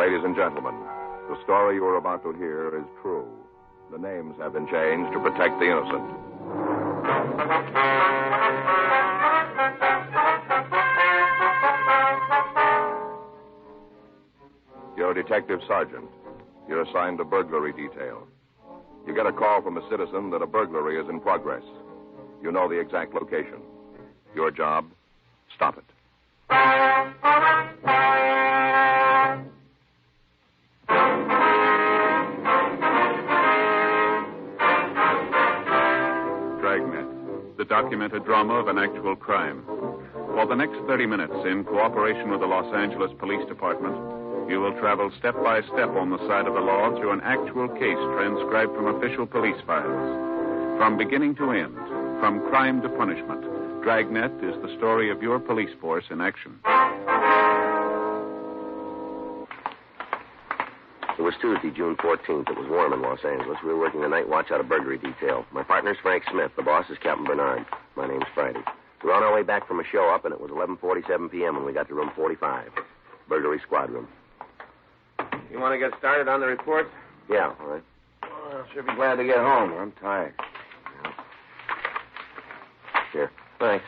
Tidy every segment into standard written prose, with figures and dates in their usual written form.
Ladies and gentlemen, the story you are about to hear is true. The names have been changed to protect the innocent. You're a detective sergeant. You're assigned to burglary detail. You get a call from a citizen that a burglary is in progress. You know the exact location. Your job, stop it. Dragnet, the documented drama of an actual crime. For the next 30 minutes, in cooperation with the Los Angeles Police Department, you will travel step by step on the side of the law through an actual case transcribed from official police files. From beginning to end, from crime to punishment, Dragnet is the story of your police force in action. It was Tuesday, June 14th. It was warm in Los Angeles. We were working the night watch out of burglary detail. My partner's Frank Smith. The boss is Captain Bernard. My name's Friday. We were on our way back from a show up, and it was 11:47 p.m. when we got to room 45, burglary squad room. You want to get started on the report? Yeah, all right. Well, I should be glad to get home. I'm tired. Yeah. Here. Thanks.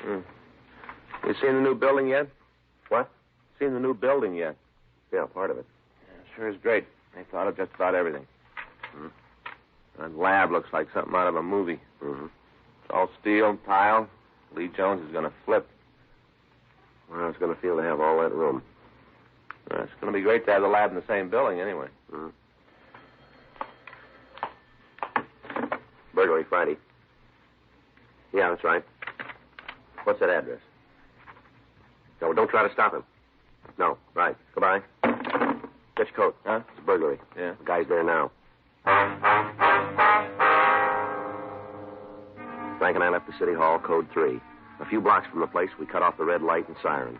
You seen the new building yet? What? Seen the new building yet? Yeah, part of it. Yeah, sure is great. They thought of just about everything. That lab looks like something out of a movie. Mm-hmm. It's all steel, tile. Lee Jones is going to flip. Well, it's going to feel to have all that room. It's going to be great to have the lab in the same building anyway. Mm-hmm. Burglary Friday. Yeah, that's right. What's that address? No, don't try to stop him. No, right. Goodbye. Get your coat. Huh? It's a burglary. Yeah. The guy's there now. Frank and I left the city hall, code 3. A few blocks from the place, we cut off the red light and siren.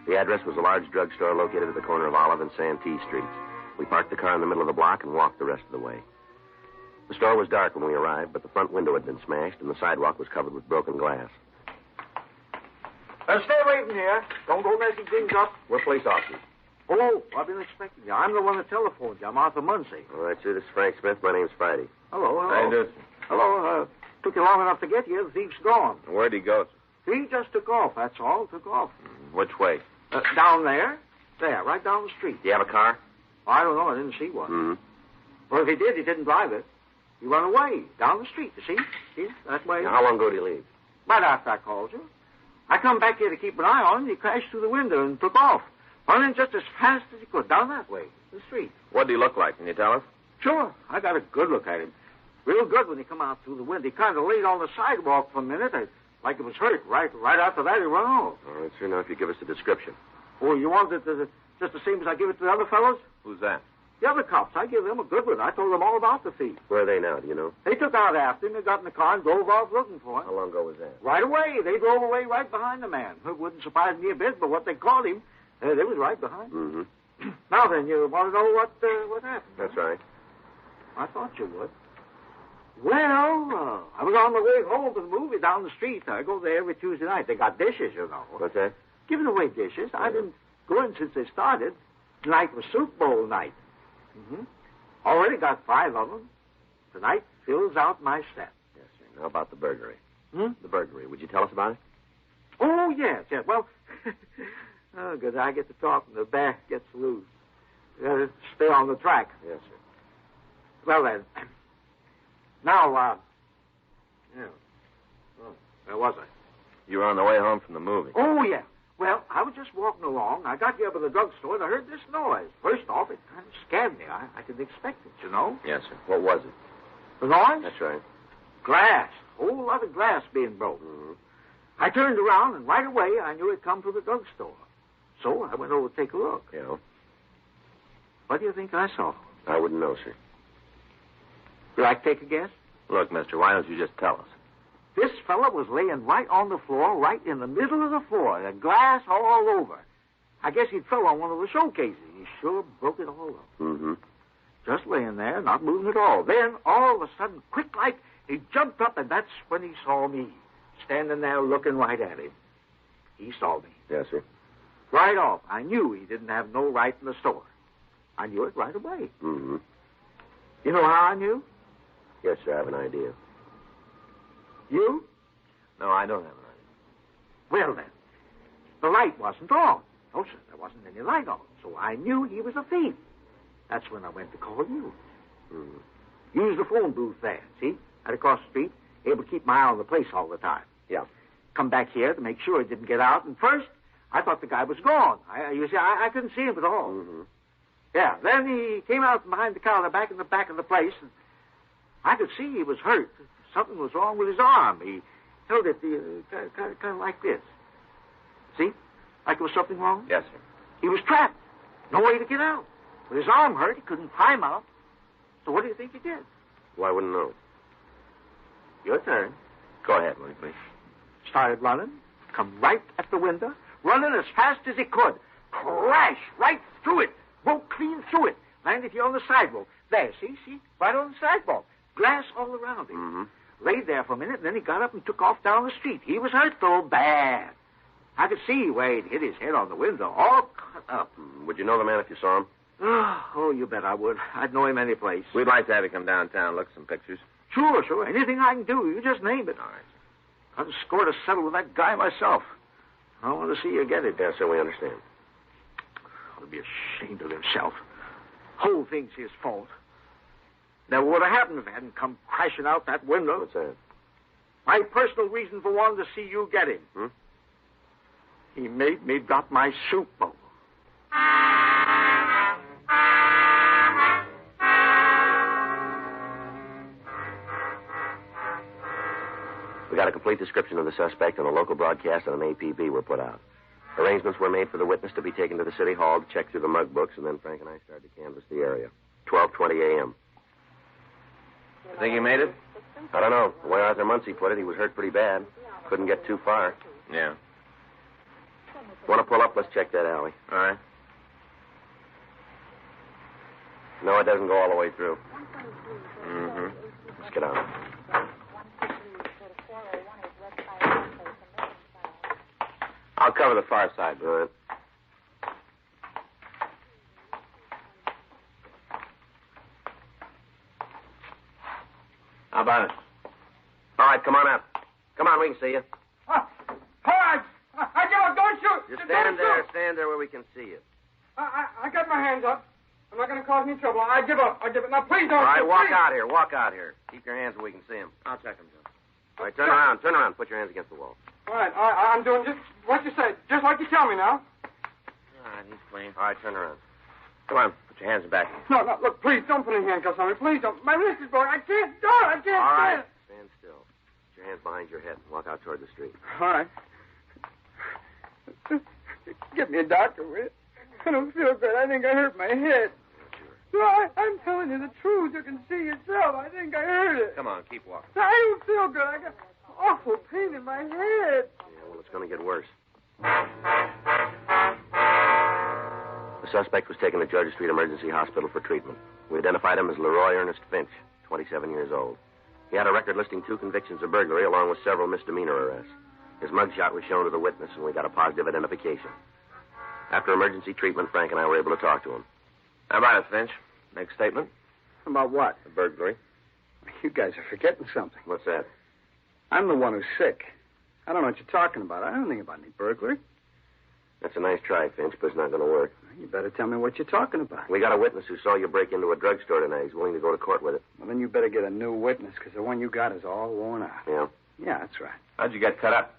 The address was a large drugstore located at the corner of Olive and Santee Streets. We parked the car in the middle of the block and walked the rest of the way. The store was dark when we arrived, but the front window had been smashed and the sidewalk was covered with broken glass. Stay waiting here. Don't go messing things up. We're police officers. Oh, I've been expecting you. I'm the one that telephoned you. I'm Arthur Muncie. All right, sir. This is Frank Smith. My name's Friday. Hello. How you doing? Hello. Took you long enough to get here. The thief's gone. Where'd he go? He just took off, that's all. Took off. Which way? Down there. There, right down the street. Do you have a car? I don't know. I didn't see one. Mm-hmm. Well, if he did, he didn't drive it. He ran away down the street, you see? See? That way. Now, how long ago did he leave? Right after I called you. I come back here to keep an eye on him. He crashed through the window and took off. Running just as fast as he could down that way, the street. What'd he look like? Can you tell us? Sure. I got a good look at him. Real good when he come out through the window. He kind of laid on the sidewalk for a minute, like he was hurt. Right after that, he ran off. All right, sir. Now, if you give us a description. Oh, you want it just the same as I give it to the other fellows? Who's that? The other cops. I give them a good one. I told them all about the thief. Where are they now? Do you know? They took out after him. They got in the car and drove off looking for him. How long ago was that? Right away. They drove away right behind the man. It wouldn't surprise me a bit, but what they caught him, they was right behind him. Mm-hmm. Now then, you want to know what happened? That's right. I thought you would. Well, I was on the way home from the movie down the street. I go there every Tuesday night. They got dishes, you know. What's that? Giving away dishes. I didn't go in since they started. Tonight was soup bowl night. Mm-hmm. Already got 5 of them. Tonight fills out my set. Yes, sir. Now about the burglary. Hmm? The burglary. Would you tell us about it? Oh, yes. Well, oh, good. I get to talk and the back gets loose. Gotta stay on the track. Yes, sir. Well, then. Now, yeah. Oh, where was I? You were on the way home from the movie. Oh, yeah. Well, I was just walking along. I got here by the drugstore, and I heard this noise. First off, it kind of scared me. I didn't expect it, you know. Yes, sir. What was it? The noise? That's right. Glass. A whole lot of glass being broken. Mm-hmm. I turned around, and right away, I knew it come from the drugstore. So I went over to take a look. Yeah. What do you think I saw? I wouldn't know, sir. Would you like to take a guess? Look, mister, why don't you just tell us? This fella was laying right on the floor, right in the middle of the floor, the glass all over. I guess he'd fell on one of the showcases. He sure broke it all up. Mm-hmm. Just laying there, not moving at all. Then, all of a sudden, quick like, he jumped up, and that's when he saw me, standing there looking right at him. He saw me. Yes, sir. Right off. I knew he didn't have no right in the store. I knew it right away. Mm-hmm. You know how I knew? Yes, sir, I have an idea. You? No, I don't have an idea. Well, then, the light wasn't on. No, sir, there wasn't any light on. So I knew he was a thief. That's when I went to call you. Mm-hmm. Use the phone booth there, see? Right across the street. Able to keep my eye on the place all the time. Yeah. Come back here to make sure he didn't get out. And first, I thought the guy was gone. You see, I couldn't see him at all. Mm-hmm. Yeah, then he came out from behind the counter back in the back of the place, and I could see he was hurt. Something was wrong with his arm. He held it kind of like this. See? Like there was something wrong? Yes, sir. He was trapped. No way to get out. With his arm hurt, he couldn't climb out. So what do you think he did? Well, I wouldn't know. Your turn. Go ahead, will you, please? Started running, come right at the window, running as fast as he could. Crash right through it. Broke clean through it. Landed here on the sidewalk. There, see? Right on the sidewalk. Glass all around him. Mm-hmm. Laid there for a minute, and then he got up and took off down the street. He was hurt, though, bad. I could see where he'd hit his head on the window, all cut up. Would you know the man if you saw him? Oh, you bet I would. I'd know him any place. We'd like to have you come downtown, look at some pictures. Sure. Anything I can do, you just name it. All right. I'd score to settle with that guy myself. I want to see you get it. Yes, sir, we understand. He'll be ashamed of himself. Whole thing's his fault. Never would have happened if it hadn't come crashing out that window. What's that? My personal reason for wanting to see you get him. He made me drop my soup bowl. We got a complete description of the suspect, and a local broadcast and an APB were put out. Arrangements were made for the witness to be taken to the city hall to check through the mug books, and then Frank and I started to canvass the area. 12:20 a.m. You think he made it? I don't know. The way Arthur Muncie put it, he was hurt pretty bad. Couldn't get too far. Yeah. Want to pull up? Let's check that alley. All right. No, it doesn't go all the way through. Mm-hmm. Let's get out. I'll cover the far side. All right. How about it? All right, come on out. Come on, we can see you. All right. I give up. Don't shoot. Just Don't stand there. shoot. Stand there where we can see you. I got my hands up. I'm not going to cause any trouble. I give up. Now, please don't All right, shoot. walk please. out here. Walk out here. Keep your hands where we can see him. I'll check him, Joe. All right, turn around. Turn around. Put your hands against the wall. All right. I'm doing just what you said. Just like you tell me now. All right, he's clean. All right, turn around. Come on, put your hands back. No, look, please don't put any handcuffs on me. Please don't. My wrist is broken. I can't do it. I can't All do right. it. Stand still. Put your hands behind your head and walk out toward the street. All right. Get me a doctor, will you? I don't feel good. I think I hurt my head. No, I'm telling you the truth. You can see yourself. I think I hurt it. Come on, keep walking. I don't feel good. I got awful pain in my head. Yeah, well, it's going to get worse. The suspect was taken to Georgia Street Emergency Hospital for treatment. We identified him as Leroy Ernest Finch, 27 years old. He had a record listing 2 convictions of burglary along with several misdemeanor arrests. His mugshot was shown to the witness, and we got a positive identification. After emergency treatment, Frank and I were able to talk to him. How about it, Finch? Make a statement? About what? A burglary. You guys are forgetting something. What's that? I'm the one who's sick. I don't know what you're talking about. I don't think about any burglary. That's a nice try, Finch, but it's not going to work. You better tell me what you're talking about. We got a witness who saw you break into a drugstore tonight. He's willing to go to court with it. Well, then you better get a new witness, because the one you got is all worn out. Yeah? Yeah, that's right. How'd you get cut up?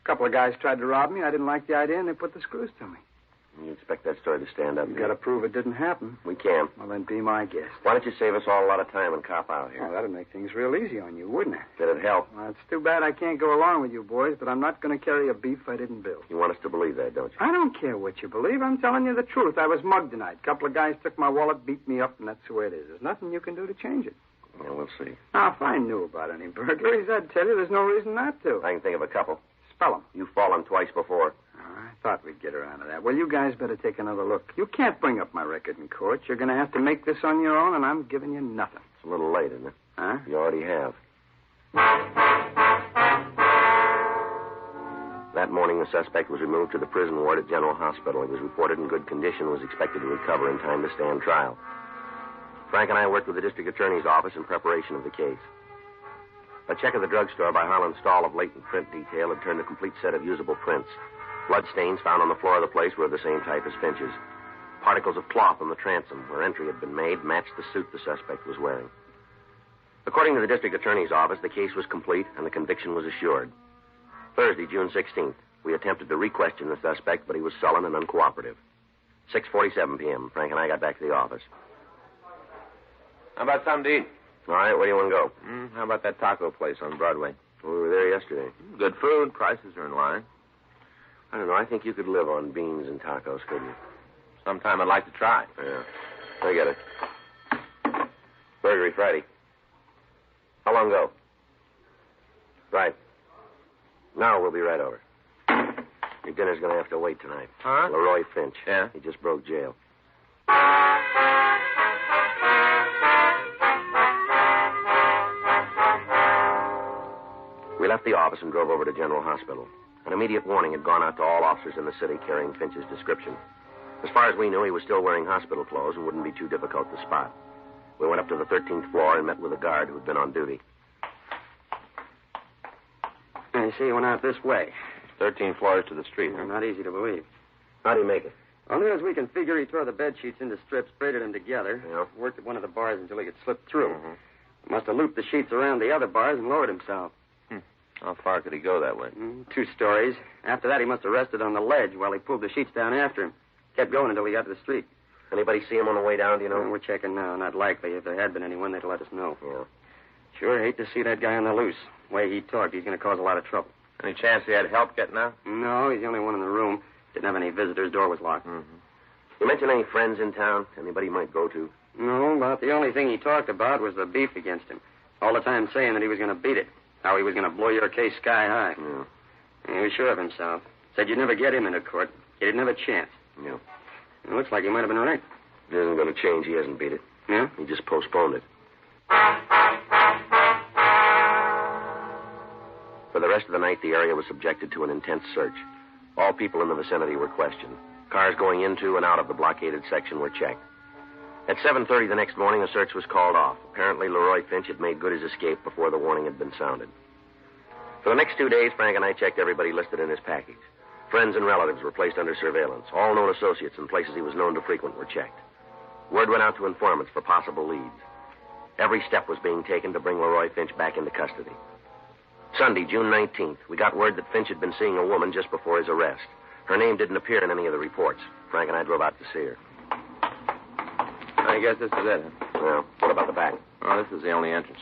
A couple of guys tried to rob me. I didn't like the idea, and they put the screws to me. You expect that story to stand up? You got to prove it didn't happen. We can. Well, then be my guest. Why don't you save us all a lot of time and cop out here? Oh, that'd make things real easy on you, wouldn't it? That'd help. Well, it's too bad I can't go along with you boys, but I'm not going to carry a beef I didn't build. You want us to believe that, don't you? I don't care what you believe. I'm telling you the truth. I was mugged tonight. A couple of guys took my wallet, beat me up, and that's the way it is. There's nothing you can do to change it. Yeah, we'll see. Now, if I knew about any burglaries, I'd tell you there's no reason not to. I can think of a couple. Spell them. You've fallen twice before. I thought we'd get around to that. Well, you guys better take another look. You can't bring up my record in court. You're going to have to make this on your own, and I'm giving you nothing. It's a little late, isn't it? Huh? You already have. That morning, the suspect was removed to the prison ward at General Hospital. He was reported in good condition and was expected to recover in time to stand trial. Frank and I worked with the district attorney's office in preparation of the case. A check of the drugstore by Harlan Stahl of latent print detail had turned a complete set of usable prints. Blood stains found on the floor of the place were of the same type as Finch's. Particles of cloth on the transom where entry had been made matched the suit the suspect was wearing. According to the district attorney's office, the case was complete and the conviction was assured. Thursday, June 16th, we attempted to re-question the suspect, but he was sullen and uncooperative. 6:47 p.m., Frank and I got back to the office. How about something to eat? All right, where do you want to go? How about that taco place on Broadway? Well, we were there yesterday. Good food. Prices are in line. I don't know. I think you could live on beans and tacos, couldn't you? Sometime I'd like to try. Yeah. I get it. Burgery Friday. How long ago? Right. Now we'll be right over. Your dinner's going to have to wait tonight. Huh? Leroy Finch. Yeah? He just broke jail. We left the office and drove over to General Hospital. An immediate warning had gone out to all officers in the city carrying Finch's description. As far as we knew, he was still wearing hospital clothes and wouldn't be too difficult to spot. We went up to the 13th floor and met with a guard who had been on duty. I see you went out this way. 13 floors to the street. Not easy to believe. How do you make it? Only as we can figure, he tore the bed sheets into strips, braided them together, Yeah. worked at one of the bars until he could slip through. Mm-hmm. Must have looped the sheets around the other bars and lowered himself. How far could he go that way? 2 stories. After that, he must have rested on the ledge while he pulled the sheets down after him. Kept going until he got to the street. Anybody see him on the way down, do you know? We're checking now. Not likely. If there had been anyone, they'd let us know. Yeah. Sure hate to see that guy on the loose. The way he talked, he's going to cause a lot of trouble. Any chance he had help getting out? No, he's the only one in the room. Didn't have any visitors. Door was locked. You mention any friends in town? Anybody he might go to? No, about the only thing he talked about was the beef against him. All the time saying that he was going to beat it. How he was going to blow your case sky high. Yeah. He was sure of himself. Said you'd never get him into court. He didn't have a chance. Yeah. It looks like he might have been right. It isn't going to change. He hasn't beat it. Yeah? He just postponed it. For the rest of the night, the area was subjected to an intense search. All people in the vicinity were questioned. Cars going into and out of the blockaded section were checked. At 7:30 the next morning, a search was called off. Apparently, Leroy Finch had made good his escape before the warning had been sounded. For the next 2 days, Frank and I checked everybody listed in his package. Friends and relatives were placed under surveillance. All known associates and places he was known to frequent were checked. Word went out to informants for possible leads. Every step was being taken to bring Leroy Finch back into custody. Sunday, June 19th, we got word that Finch had been seeing a woman just before his arrest. Her name didn't appear in any of the reports. Frank and I drove out to see her. I guess this is it. Well, what about the back? Oh, this is the only entrance.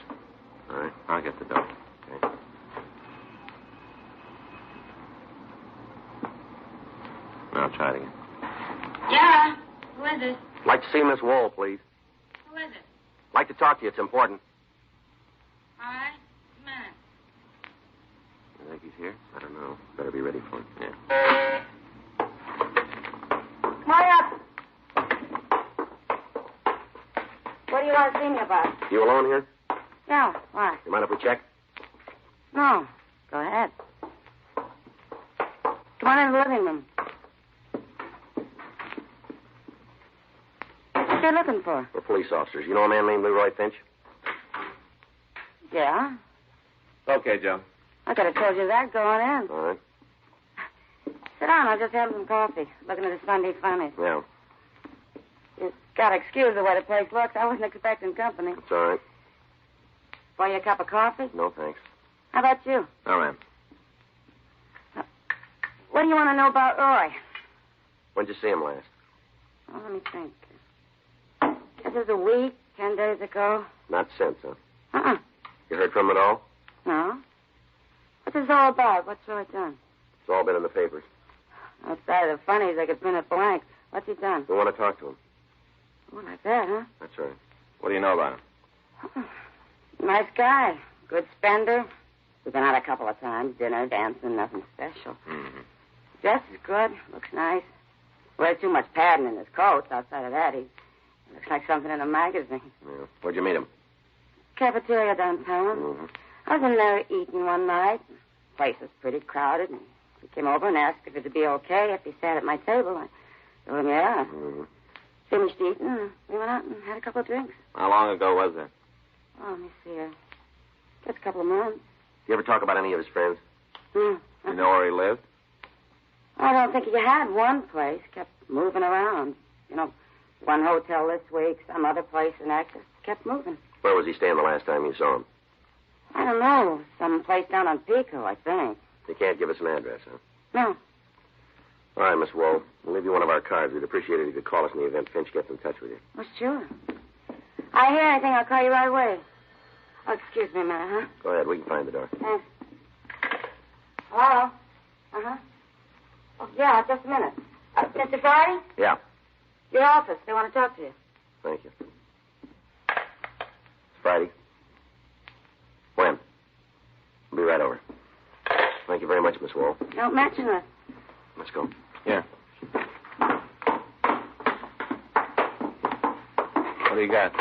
All right. I'll get the door. Okay. Now try it again. Yeah. Who is it? Like to see Miss Wall, please. Who is it? Like to talk to you. It's important. All right. Just a minute. You think he's here? I don't know. Better be ready for him. Yeah. Come on up. What do you want to see me about? You alone here? Yeah. Why? You mind if we check? No. Go ahead. Come on in the living room. What you looking for? We're police officers. You know a man named Leroy Finch? Yeah. Okay, Joe. I could have told you that going in. All right. Sit down. I'll just have some coffee. Looking at the Sunday funnies. Yeah, You gotta excuse the way the place looks. I wasn't expecting company. it's all right. For you a cup of coffee? No, thanks. How about you? All right. What do you want to know about Roy? When'd you see him last? Oh, let me think. This is a week, 10 days ago. Not since, huh? Uh-uh. You heard from him at all? No. What's this all about? What's Roy done? It's all been in the papers. Outside of the funnies, they could print it blank. What's he done? We want to talk to him. Oh, like that, huh? That's right. What do you know about him? Nice guy. Good spender. We've been out a couple of times. Dinner, dancing, nothing special. Mm-hmm. Dresses good. Looks nice. Wears too much padding in his coat. Outside of that, he looks like something in a magazine. Yeah. Where'd you meet him? Cafeteria downtown. Mm-hmm. I was in there eating one night. Place was pretty crowded. And He came over and asked if it'd be okay if he sat at my table. I told him, yeah. Mm-hmm. Finished eating, and we went out and had a couple of drinks. How long ago was that? Oh, let me see. Just a couple of months. You ever talk about any of his friends? Yeah. You know where he lived? I don't think he had one place. Kept moving around. You know, one hotel this week, some other place the next. Just kept moving. Where was he staying the last time you saw him? I don't know. Some place down on Pico, I think. You can't give us an address, huh? No. All right, Miss Wool. We'll leave you one of our cards. We'd appreciate it if you could call us in the event Finch gets in touch with you. Well, sure. I hear anything, I'll call you right away. Oh, excuse me a minute, huh? Go ahead. We can find the door. Thanks. Hello? Uh-huh. Oh, yeah, just a minute. Mr. Friday? Yeah. Your office. They want to talk to you. Thank you. It's Friday. When? I'll be right over. Thank you very much, Miss Wool. Don't mention it. Let's go. Yeah. What do you got?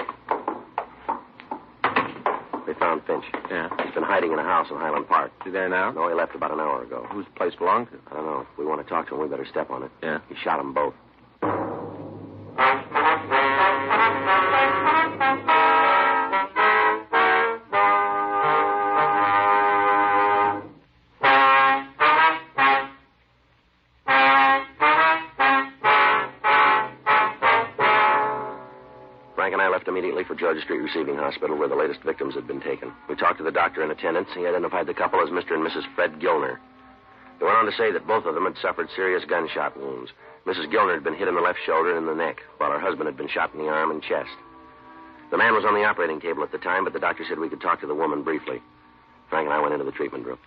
They found Finch. Yeah. He's been hiding in a house in Highland Park. Is he there now? No, he left about an hour ago. Who's the place belong to? I don't know. If we want to talk to him, we better step on it. Yeah. He shot them both. Frank and I left immediately for Georgia Street Receiving Hospital, where the latest victims had been taken. We talked to the doctor in attendance. He identified the couple as Mr. and Mrs. Fred Gilner. They went on to say that both of them had suffered serious gunshot wounds. Mrs. Gilner had been hit in the left shoulder and in the neck, while her husband had been shot in the arm and chest. The man was on the operating table at the time, but the doctor said we could talk to the woman briefly. Frank and I went into the treatment room.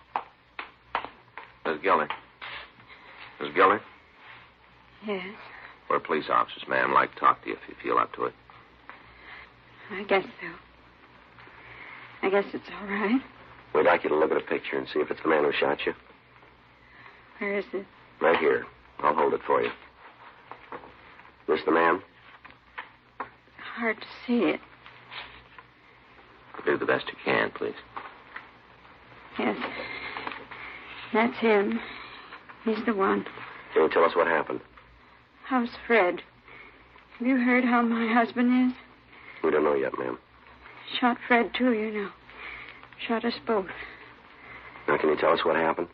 Miss Gilner. Miss Gilner? Yes, We're police officers, ma'am. I'd like to talk to you if you feel up to it. I guess so. I guess it's all right. We'd like you to look at a picture and see if it's the man who shot you. Where is it? Right here. I'll hold it for you. This the man? Hard to see it. Do the best you can, please. Yes. That's him. He's the one. Can you tell us what happened? How's Fred? Have you heard how my husband is? We don't know yet, ma'am. Shot Fred, too, you know. Shot us both. Now, can you tell us what happened?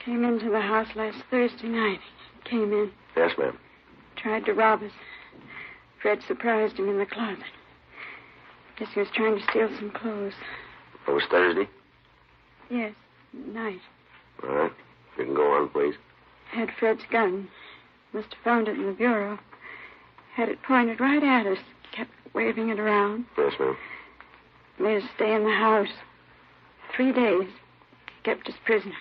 Came into the house last Thursday night. Came in. Yes, ma'am. Tried to rob us. Fred surprised him in the closet. Guess he was trying to steal some clothes. It was Thursday? Yes, night. All right. You can go on, please. Had Fred's gun. Must have found it in the bureau. Had it pointed right at us. Kept waving it around. Yes, ma'am. Made us stay in the house. 3 days. Kept us prisoner.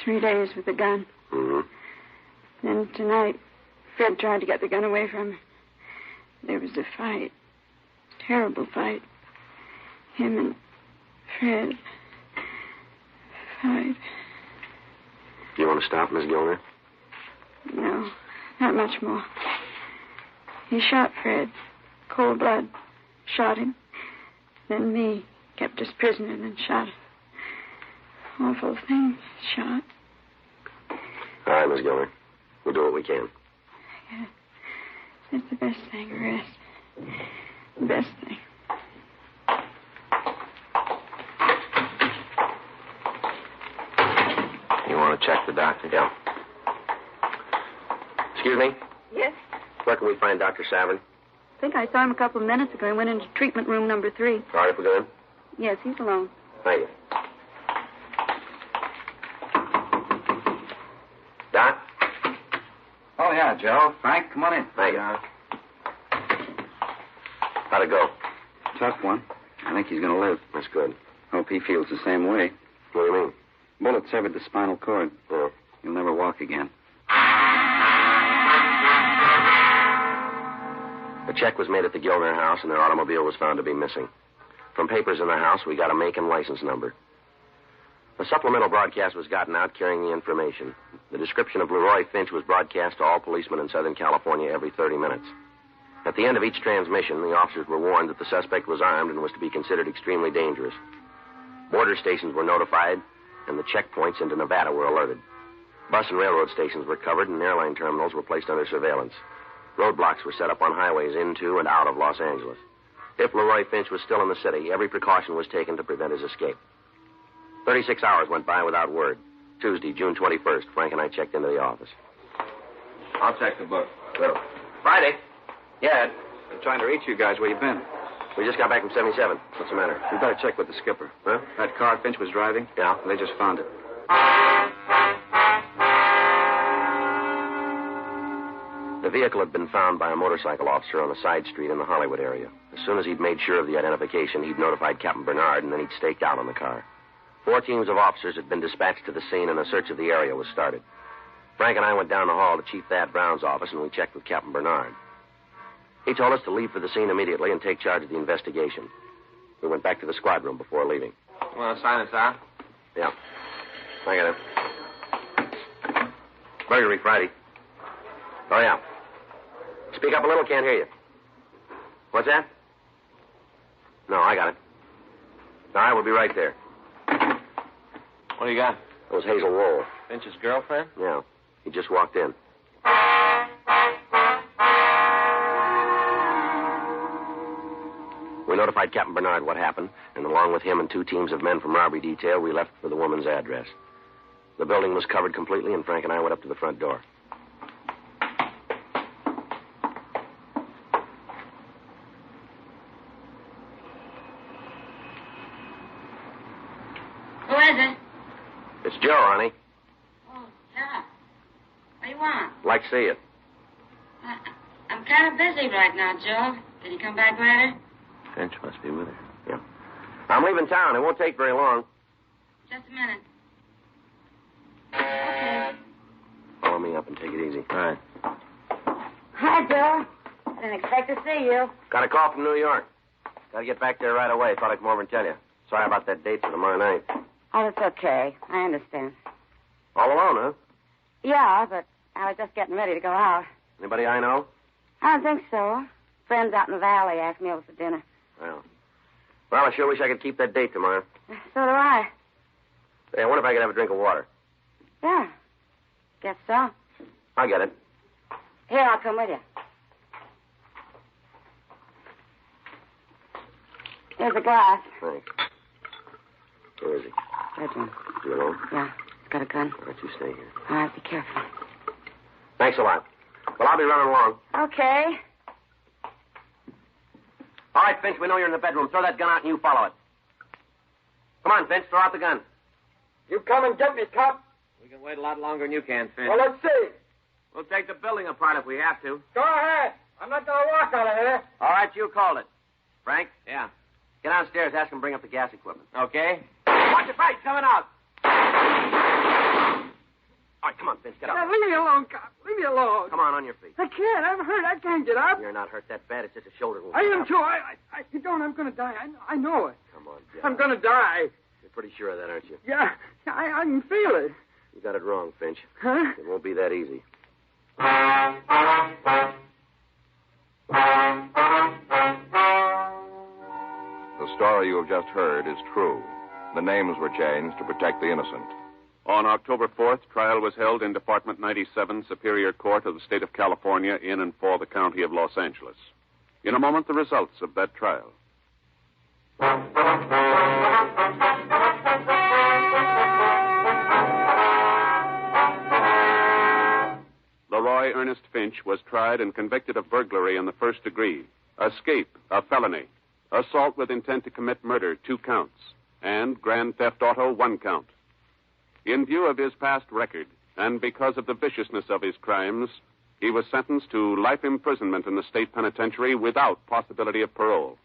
3 days with the gun. Mm-hmm. Then tonight, Fred tried to get the gun away from him. There was a fight. Terrible fight. Him and Fred. Fight. Do you want to stop, Miss Gilner? No, not much more. He shot Fred. Cold blood. Shot him. Then me. Kept us prisoner, then shot him. Awful thing. Shot. All right, Miss Gilner. We'll do what we can. Yeah. That's the best thing, rest. The best thing. You want to check the doctor? Yeah. Excuse me? Yes? Where can we find Dr. Savern? I think I saw him a couple of minutes ago. He went into treatment room number 3. All right, if we go in? Yes, he's alone. Thank you. Doc? Oh, yeah, Joe. Frank, come on in. Thank you. How'd it go? Tough one. I think he's going to live. That's good. Hope he feels the same way. What do you mean? Bullet severed the spinal cord. Yeah. He'll never walk again. A check was made at the Gilner house, and their automobile was found to be missing. From papers in the house, we got a make and license number. A supplemental broadcast was gotten out carrying the information. The description of Leroy Finch was broadcast to all policemen in Southern California every 30 minutes. At the end of each transmission, the officers were warned that the suspect was armed and was to be considered extremely dangerous. Border stations were notified, and the checkpoints into Nevada were alerted. Bus and railroad stations were covered, and airline terminals were placed under surveillance. Roadblocks were set up on highways into and out of Los Angeles. If Leroy Finch was still in the city, every precaution was taken to prevent his escape. 36 hours went by without word. Tuesday, June 21st, Frank and I checked into the office. I'll check the book. Well, Friday? Yeah, Ed. Been trying to reach you guys. Where you been? we just got back from 77. What's the matter? We better check with the skipper. Huh? That car Finch was driving? Yeah. They just found it. The vehicle had been found by a motorcycle officer on a side street in the Hollywood area. As soon as he'd made sure of the identification, he'd notified Captain Bernard, and then he'd staked out on the car. 4 teams of officers had been dispatched to the scene, and a search of the area was started. Frank and I went down the hall to Chief Thad Brown's office, and we checked with Captain Bernard. He told us to leave for the scene immediately and take charge of the investigation. We went back to the squad room before leaving. You want to sign us out? Yeah. I got it. Burglary Friday. Oh, yeah. Speak up a little, can't hear you. What's that? No, I got it. All right, we'll be right there. What do you got? It was Hazel Roll. Finch's girlfriend? Yeah. He just walked in. We notified Captain Bernard what happened, and along with him and 2 teams of men from robbery detail, we left for the woman's address. The building was covered completely, and Frank and I went up to the front door. Who is it? It's Joe, honey. Oh, Joe. What do you want? Like to see you. I'm kind of busy right now, Joe. Can you come back later? Finch must be with her. Yeah. I'm leaving town. It won't take very long. Just a minute. Okay. Follow me up and take it easy. All right. Hi, Joe. Didn't expect to see you. Got a call from New York. Got to get back there right away. Thought I'd come over and tell you. Sorry about that date for tomorrow night. Oh, it's okay. I understand. All alone, huh? Yeah, but I was just getting ready to go out. Anybody I know? I don't think so. Friends out in the valley asked me over for dinner. Well, I sure wish I could keep that date tomorrow. So do I. Hey, I wonder if I could have a drink of water. Yeah. Guess so. I'll get it. Here, I'll come with you. Here's a glass. Thanks. Where is he? Bedroom. You alone? Yeah. He's got a gun. All right, you stay here. All right, be careful. Thanks a lot. Well, I'll be running along. Okay. All right, Finch, we know you're in the bedroom. Throw that gun out and you follow it. Come on, Finch, throw out the gun. You come and get me, cop. We can wait a lot longer than you can, Finch. Well, let's see. We'll take the building apart if we have to. Go ahead. I'm not going to walk out of here. All right, you called it. Frank, Yeah. get downstairs. Ask him to bring up the gas equipment. Okay. Watch your face coming out. All right, come on, Finch, get Now, up. leave me alone, cop. Leave me alone. Come on your feet. I can't. I'm hurt. I can't get up. You're not hurt that bad. It's just a shoulder wound. I am, too. You don't. I'm going to die. I know it. Come on, Jeff. I'm going to die. You're pretty sure of that, aren't you? Yeah. I can feel it. You got it wrong, Finch. Huh? It won't be that easy. The story you have just heard is true. The names were changed to protect the innocent. On October 4th, trial was held in Department 97, Superior Court of the State of California, in and for the County of Los Angeles. In a moment, the results of that trial. Leroy Ernest Finch was tried and convicted of burglary in the first degree, escape, a felony, assault with intent to commit murder, 2 counts, and grand theft auto, 1 count. In view of his past record, and because of the viciousness of his crimes, he was sentenced to life imprisonment in the state penitentiary without possibility of parole.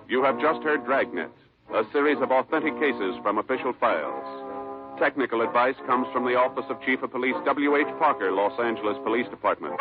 You have just heard Dragnet, a series of authentic cases from official files. Technical advice comes from the Office of Chief of Police W.H. Parker, Los Angeles Police Department.